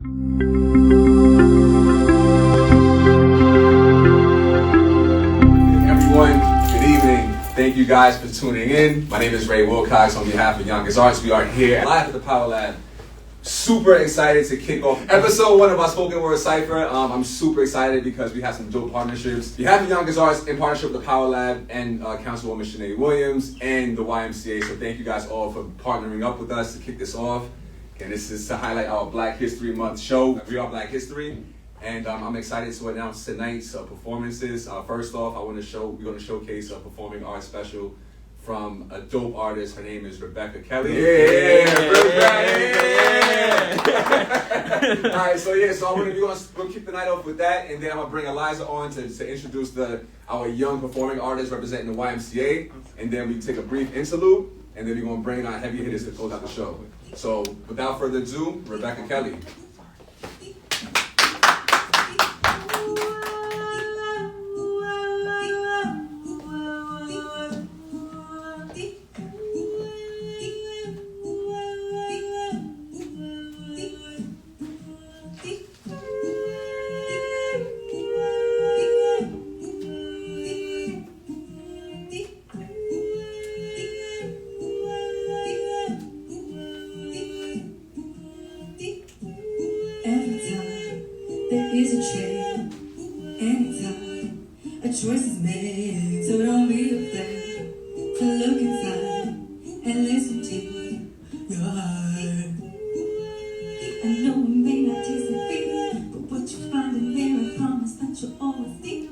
Everyone, good evening. Thank you guys for tuning in. My name is Ray Wilcox on behalf of Youngest Arts. We are here live at the Power Lab. Super excited to kick off episode 1 of our spoken word Cypher. I'm super excited because we have some dope partnerships. We have the Youngest Arts in partnership with the Power Lab and Councilwoman Sinead Williams and the YMCA. So thank you guys all for partnering up with us to kick this off. And this is to highlight our Black History Month show. We are Black History. And I'm excited to announce tonight's performances. First off, we're going to showcase a performing arts special from a dope artist. Her name is Rebecca Kelly. All right, so we're going to kick the night off with that, and then I'm going to bring Eliza on to introduce our young performing artists representing the YMCA, and then we take a brief interlude, and then we're going to bring on heavy hitters to close out the show. So without further ado, Rebecca Kelly. Choice is made, so don't be afraid to look inside and listen to your heart. I know it may not taste like freedom, but what you find in there, I promise that you'll always see.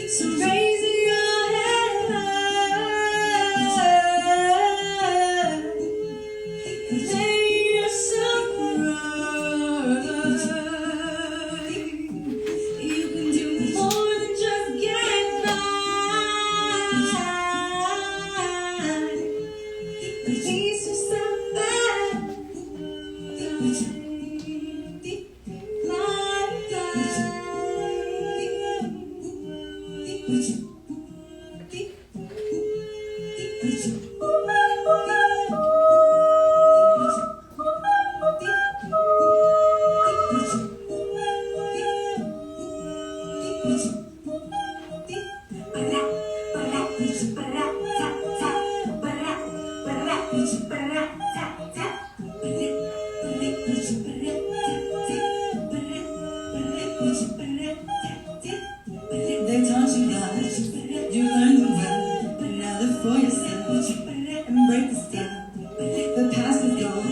So raise your head high and lay yourself right. You can do more than just get by. Release yourself back. They taught you lies, you learned them well, but now live for yourself and break the spell. The past is gone,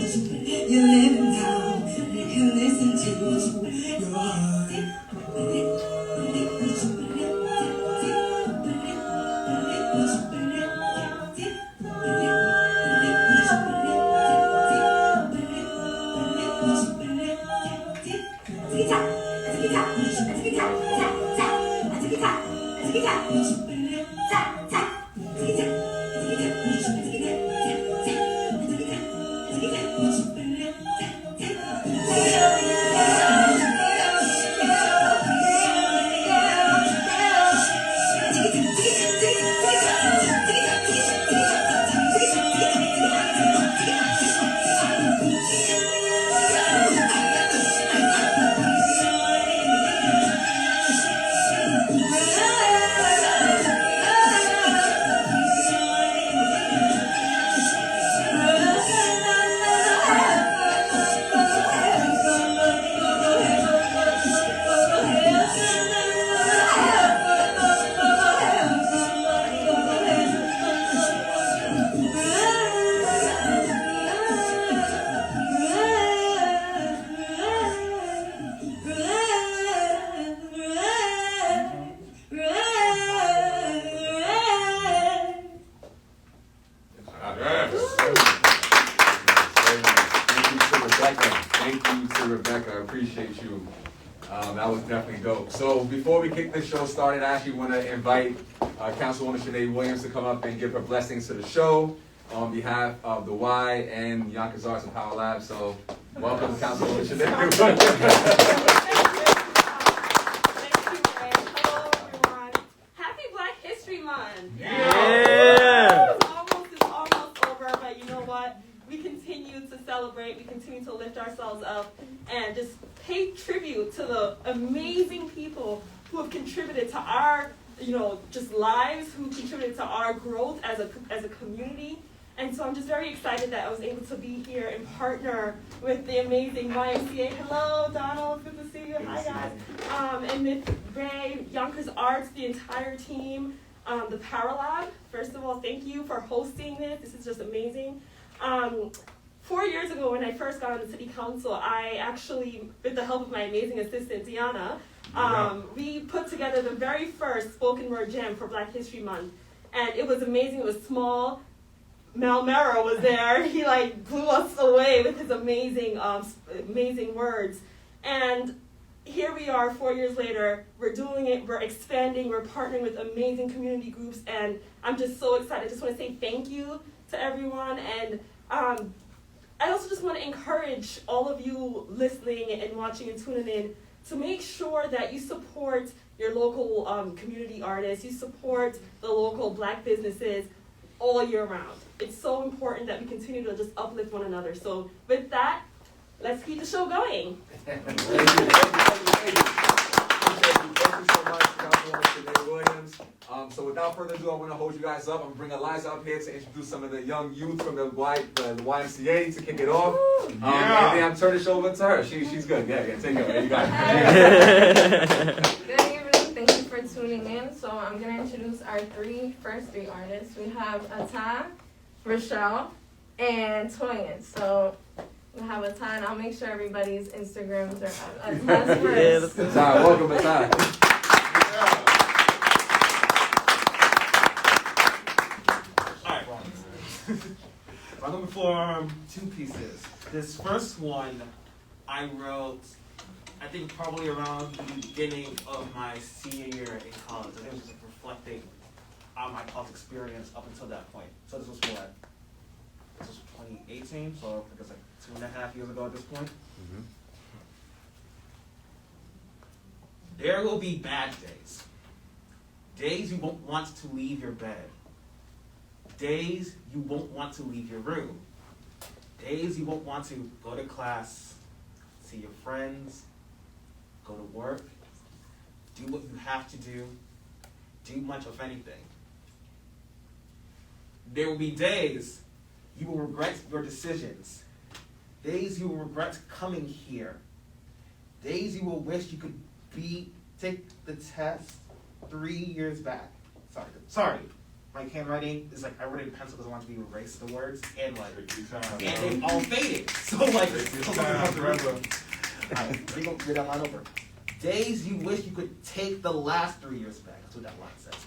you're living now, you can listen to your heart. Thank you to Rebecca. I appreciate you. That was definitely dope. So before we kick this show started, I actually want to invite Councilwoman Sinead Williams to come up and give her blessings to the show on behalf of the Y and Yonkers Arts and Power Lab. So welcome, Councilwoman Sinead Williams. pay tribute to the amazing people who have contributed to our, just lives, who contributed to our growth as a community. And so I'm just very excited that I was able to be here and partner with the amazing YMCA. Hello, Donald, good to see you. Hi, guys. And with Ray, Yonkers Arts, the entire team, the Paralab. First of all, thank you for hosting this. This is just amazing. 4 years ago, when I first got on the city council, I actually, with the help of my amazing assistant, Deanna, we put together the very first spoken word jam for Black History Month. And it was amazing. It was small. Mel Mera was there. He blew us away with his amazing, amazing words. And here we are 4 years later. We're doing it. We're expanding. We're partnering with amazing community groups. And I'm just so excited. I just want to say thank you to everyone. And I also just want to encourage all of you listening and watching and tuning in to make sure that you support your local community artists. You support the local Black businesses all year round. It's so important that we continue to just uplift one another. So with that, let's keep the show going. Thank you so much, Councilwoman Shanae Williams. So without further ado, I want to hold you guys up. I'm going to bring Eliza up here to introduce some of the young youth from the YMCA to kick it off. And then I'm turning the show over to her. She's good. Yeah, take it away. You got it. Good evening. Thank you for tuning in. So I'm going to introduce our first three artists. We have Ata, Rochelle, and Toyin. So we have Ata, and I'll make sure everybody's Instagrams are up. Ata's first. Ata, welcome, Ata. I'm going to perform two pieces. This first one I wrote, I think probably around the beginning of my senior year in college. I think it was just reflecting on my college experience up until that point. So this was 2018, so I guess 2.5 years ago at this point. Mm-hmm. There will be bad days. Days you won't want to leave your bed. Days you won't want to leave your room. Days you won't want to go to class, see your friends, go to work, do what you have to do much of anything. There will be days you will regret your decisions. Days you will regret coming here. Days you will wish you could take the test 3 years back. Sorry. My handwriting is I wrote it in pencil because I wanted to erase the words and they all faded. So remember. Alright, we gonna read that line over. Days you wish you could take the last 3 years back. That's what that line says.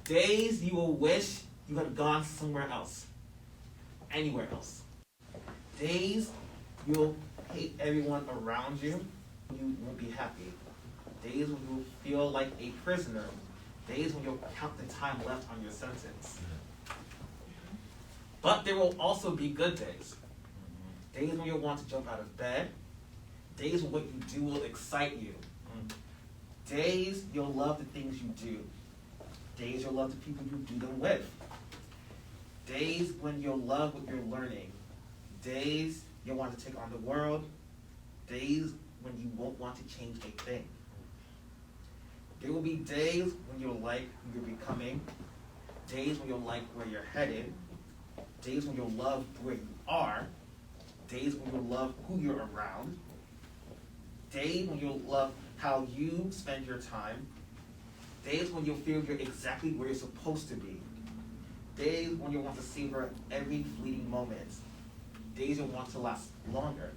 Days you will wish you had gone somewhere else. Anywhere else. Days you'll hate everyone around you. You won't be happy. Days when you feel like a prisoner. Days when you'll count the time left on your sentence. But there will also be good days. Days when you'll want to jump out of bed. Days when what you do will excite you. Days you'll love the things you do. Days you'll love the people you do them with. Days when you'll love what you're learning. Days you'll want to take on the world. Days when you won't want to change a thing. There will be days when you'll like who you're becoming, days when you'll like where you're headed, days when you'll love where you are, days when you'll love who you're around, days when you'll love how you spend your time, days when you'll feel you're exactly where you're supposed to be, days when you'll want to savor every fleeting moment, days you'll want to last longer,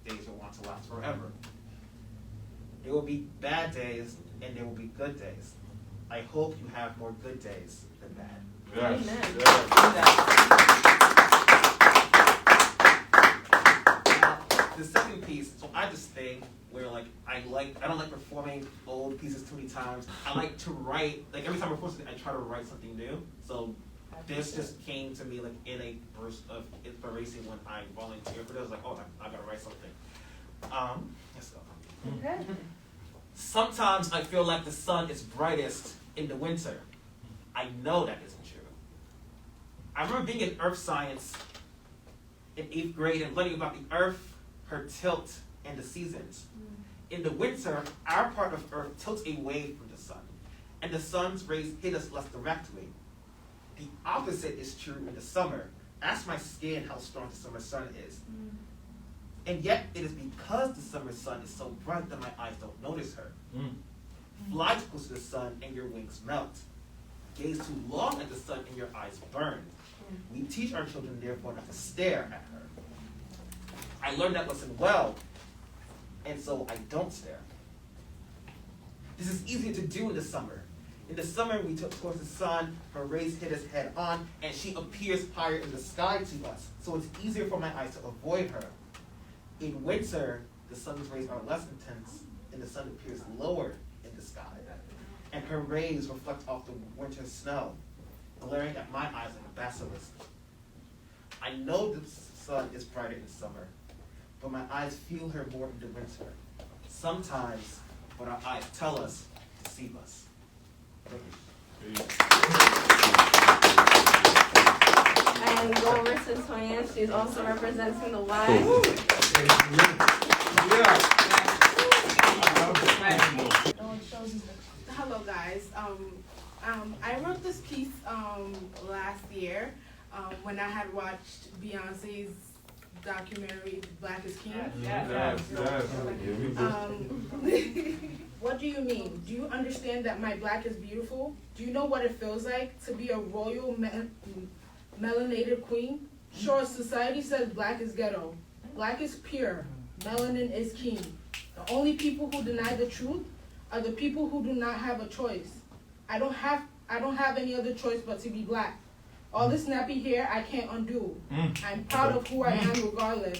days you'll want to last forever. There will be bad days and there will be good days. I hope you have more good days than bad. Yes. Amen. Now, the second piece, so I have this thing where I don't like performing old pieces too many times. I like to write, every time I perform something, I try to write something new. So this just came to me in a burst of inspiration when I volunteered for this. I gotta write something. Let's go. Okay. Sometimes I feel like the sun is brightest in the winter. I know that isn't true. I remember being in earth science in 8th grade and learning about the earth, her tilt, and the seasons. In the winter, our part of Earth tilts away from the sun, and the sun's rays hit us less directly. The opposite is true in the summer. Ask my skin how strong the summer sun is. And yet, it is because the summer sun is so bright that my eyes don't notice her. Fly too close to the sun and your wings melt. Gaze too long at the sun and your eyes burn. We teach our children, therefore, not to stare at her. I learned that lesson well, and so I don't stare. This is easier to do in the summer. In the summer, we tilt towards the sun, her rays hit us head on, and she appears higher in the sky to us, so it's easier for my eyes to avoid her. In winter, the sun's rays are less intense, and the sun appears lower in the sky, and her rays reflect off the winter snow, glaring at my eyes like a basilisk. I know the sun is brighter in summer, but my eyes feel her more in the winter. Sometimes what our eyes tell us deceive us. Thank you. And go over to Toyin. She's also representing the Y. Hello guys. I wrote this piece last year when I had watched Beyonce's documentary Black is King. What do you mean? Do you understand that my black is beautiful? Do you know what it feels like to be a royal melanated queen? Sure, society says black is ghetto. Black is pure. Melanin is king. The only people who deny the truth are the people who do not have a choice. I don't have any other choice but to be black. All this nappy hair I can't undo. I'm proud of who I am regardless.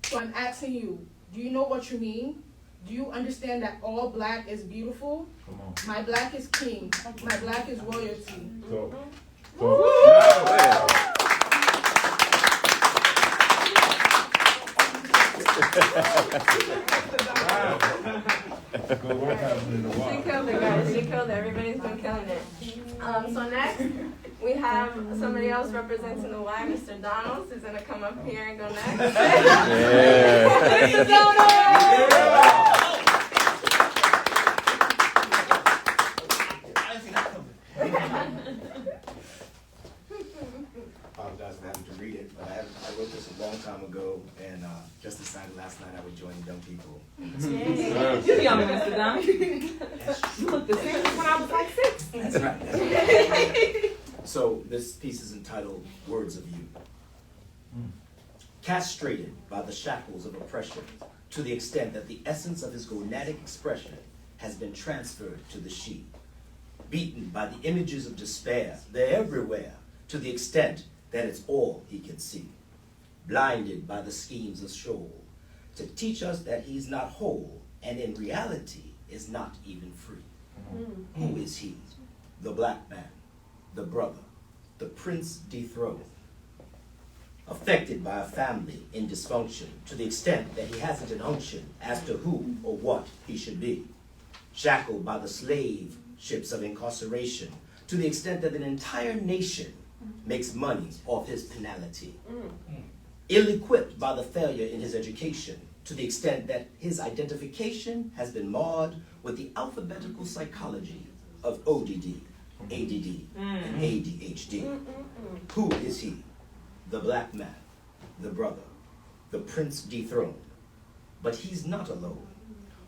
So I'm asking you, do you know what you mean? Do you understand that all black is beautiful? Come on. My black is king. My black is royalty. Go. She killed it, guys. She killed it. Everybody's been killing it. So next, we have somebody else representing the Y, Mr. Donalds, who's going to come up here and go next. Mr. Donalds! Apologize for having to read it, but I wrote this a long time ago and just decided last night I would join young people. You're young, Mr. Donald. You look the same as when I was like 6. That's right. That's right. So this piece is entitled Words of You. Castrated by the shackles of oppression to the extent that the essence of his gonadic expression has been transferred to the she. Beaten by the images of despair, they're everywhere to the extent that it's all he can see. Blinded by the schemes of Shoal to teach us that he's not whole and in reality is not even free. Who is he? The black man, the brother, the prince dethroned. Affected by a family in dysfunction to the extent that he hasn't an unction as to who or what he should be. Shackled by the slave ships of incarceration to the extent that an entire nation makes money off his penalty. Ill-equipped by the failure in his education to the extent that his identification has been marred with the alphabetical psychology of ODD, ADD, and ADHD. Who is he? The black man, the brother, the prince dethroned. But he's not alone,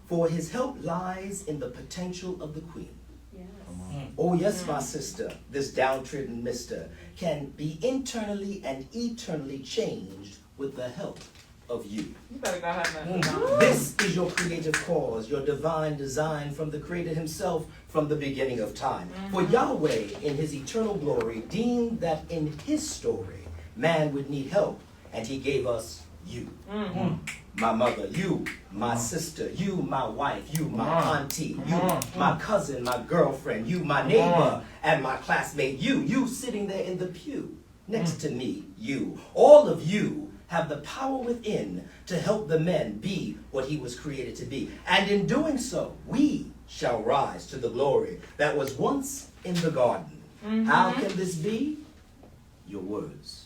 for his help lies in the potential of the queen. Oh yes, my sister, this downtrodden mister can be internally and eternally changed with the help of you. You better go ahead, man. This is your creative cause, your divine design from the Creator himself from the beginning of time. For Yahweh, in his eternal glory, deemed that in his story, man would need help, and he gave us you. My mother, you, my sister, you, my wife, you, my auntie, you, my cousin, my girlfriend, you, my neighbor, and my classmate, you sitting there in the pew next to me, you. All of you have the power within to help the men be what he was created to be. And in doing so, we shall rise to the glory that was once in the garden. How can this be? Your words.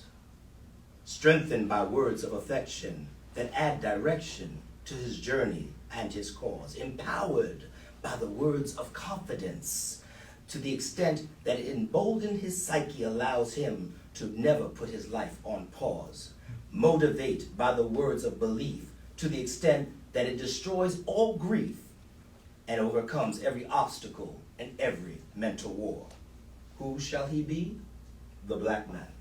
Strengthened by words of affection that add direction to his journey and his cause, empowered by the words of confidence, to the extent that it emboldened his psyche, allows him to never put his life on pause. Motivate by the words of belief, to the extent that it destroys all grief and overcomes every obstacle and every mental war. Who shall he be? The black man,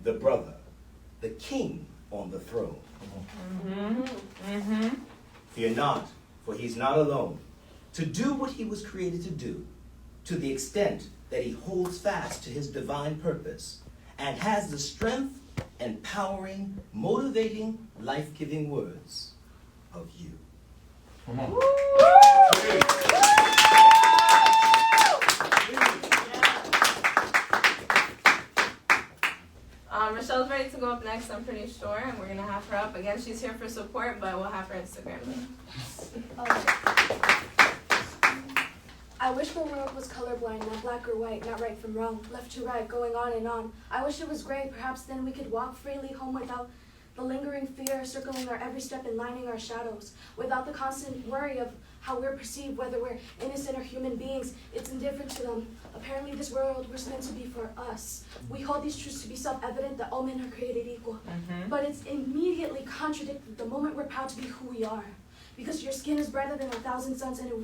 the brother, the king on the throne. Fear not, for he's not alone, to do what he was created to do, to the extent that he holds fast to his divine purpose and has the strength, empowering, motivating, life-giving words of you. Come on. Michelle's ready to go up next, I'm pretty sure, and we're gonna have her up. Again, she's here for support, but we'll have her Instagram link. I wish the world was colorblind, not black or white, not right from wrong, left to right, going on and on. I wish it was gray, perhaps then we could walk freely home without the lingering fear circling our every step and lining our shadows, without the constant worry of how we're perceived, whether we're innocent or human beings. It's indifferent to them. Apparently this world was meant to be for us. We hold these truths to be self-evident that all men are created equal. But it's immediately contradicted the moment we're proud to be who we are. Because your skin is brighter than 1,000 suns, and it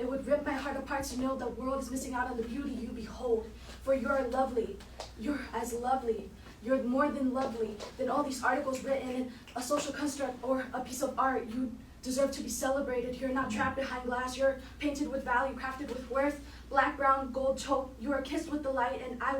would rip my heart apart to know the world is missing out on the beauty you behold. For you're lovely. You're as lovely. You're more than lovely than all these articles written in a social construct or a piece of art. You deserve to be celebrated. You're not trapped behind glass. You're painted with value, crafted with worth. Black, brown, gold, taupe. You are kissed with the light, and I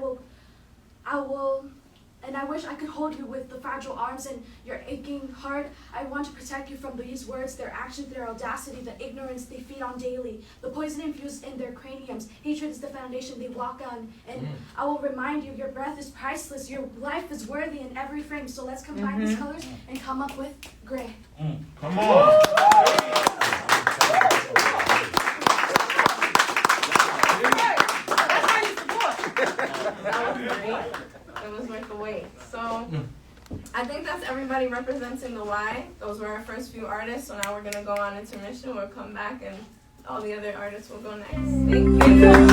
wish I could hold you with the fragile arms and your aching heart. I want to protect you from these words, their actions, their audacity, the ignorance they feed on daily, the poison infused in their craniums. Hatred is the foundation they walk on. And I will remind you, your breath is priceless. Your life is worthy in every frame. So let's combine these colors and come up with gray. Come on. That was great. It was worth the wait. So I think that's everybody representing the Y. Those were our first few artists. So now we're gonna go on intermission. We'll come back and all the other artists will go next. Thank you.